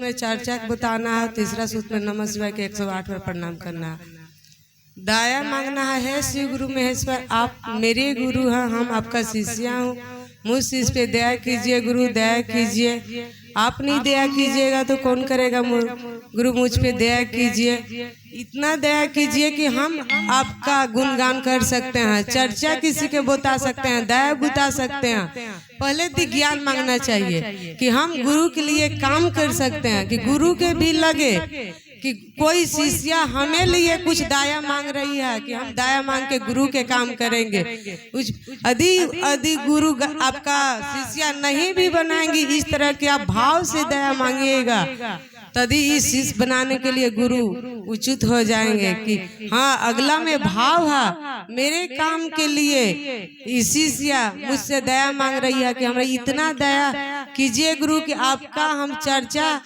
सूत्र में चर्चा बताना है, तीसरा सूत्र में नमः शिवाय के 108 बार प्रणाम करना है। दाया मांगना है शिव गुरु महेश्वर, आप मेरे गुरु हैं, हम आपका शिष्य हूँ, मुझ शिष्य पे दया कीजिए गुरु, दया कीजिए। आप नहीं दया कीजिएगा तो कौन करेगा? गुरु मुझ पे दया कीजिए, इतना दया कीजिए कि हम आपका गुणगान कर सकते हैं, चर्चा किसी के बता सकते हैं, दया बुता सकते हैं। पहले तो ज्ञान मांगना चाहिए कि हम गुरु के लिए काम कर सकते हैं, कि गुरु के भी लगे कि कोई शिष्या हमें लिए कुछ दाया मांग रही है कि हम दाया मांग के गुरु के काम करेंगे। यदि गुरु आपका शिष्या नहीं भी बनाएंगी, इस तरह के आप भाव से दया मांगिएगा, तभी इस शिष्य बनाने के लिए गुरु उचित हो जाएंगे कि हाँ अगला में भाव है, मेरे काम के लिए इस शिष्या मुझसे दया मांग रही है कि हमें इतना दया कीजिए गुरु कि आपका हम चर्चा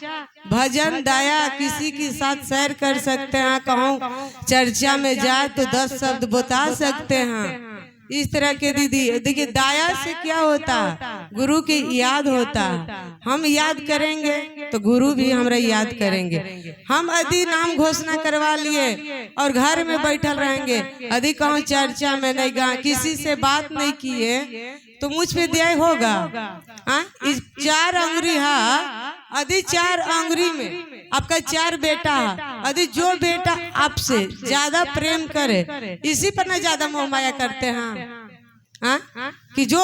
भजन दया किसी के साथ शेयर कर सकते हैं, कहूँ चर्चा में जाए तो 10 शब्द बता सकते हैं। इस तरह के दीदी देखिए, दाया से क्या होता है? गुरु की याद होता है, हम याद करेंगे तो गुरु भी हमारा याद करेंगे। हम यदि नाम घोषणा करवा लिए और घर में बैठल रहेंगे, यदि कहूँ चर्चा में नहीं गए, किसी से बात नहीं किए, तो मुझ पे दया होगा? इस 4 अंगुरी है, यदि 4 अंगुरी में आपका 4 बेटा है, यदि जो बेटा आपसे ज्यादा प्रेम करे, इसी पर ना ज्यादा मोह माया करते हैं। कि जो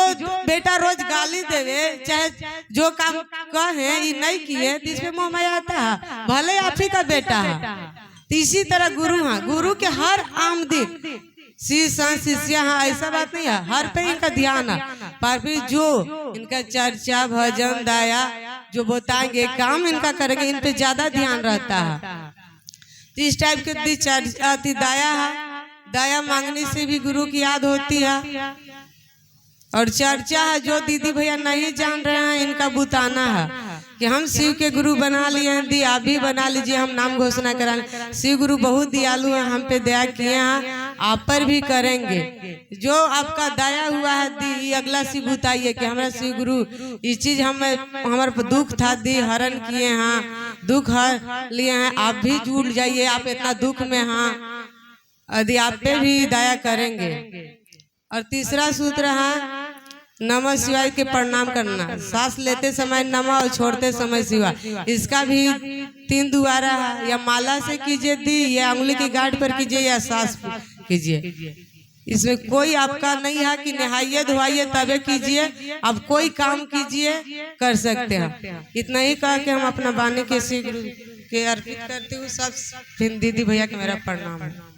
बेटा रोज गाली देवे, चाहे जो काम कहे ये नहीं किए, तो इसमें मोह माया आता है, भले आप ही का बेटा है। तो इसी तरह गुरु है, गुरु के हर आमदी शिष्य है, ऐसा बात नहीं है, हर पे इनका ध्यान है, पर भी जो इनका चर्चा भजन दया जो बताएंगे, काम इनका करेंगे, इन पे ज्यादा ध्यान रहता है। इस टाइप के चर्चा दया है, दया मांगने से भी गुरु की याद होती है। और चर्चा है, जो दीदी भैया नहीं जान रहे हैं, इनका बुताना है कि हम शिव के गुरु बना लिए हैं, दी आप भी बना लीजिए, हम नाम घोषणा करा। शिव गुरु बहुत दयालु हैं, हम पे दया किए हैं, आप पर भी करेंगे। जो आपका दया हुआ है दी, अगला शिव बुताइए कि हमारा शिव गुरु इस चीज हमारे दुख था दी हरण किए हैं, दुख हर लिए हैं, आप भी जुड़ जाइए, आप इतना दुख में हैं, यदि आप पे भी दया करेंगे। और तीसरा सूत्र है नमः शिवाय के प्रणाम करना, सांस लेते समय नमः और छोड़ते समय शिवाय। इसका भी 3 द्वारा है, या माला से कीजिए दी, या उंगली की गांठ पर कीजिए, या सांस कीजिए। इसमें कोई आपका नहीं है कि नहाइए धोइए तबे कीजिए, आप कोई काम कीजिए कर सकते हैं। इतना ही कह के हम अपना वाणी के श्री गुरु के अर्पित करते हुए सब दीदी भैया के मेरा प्रणाम है।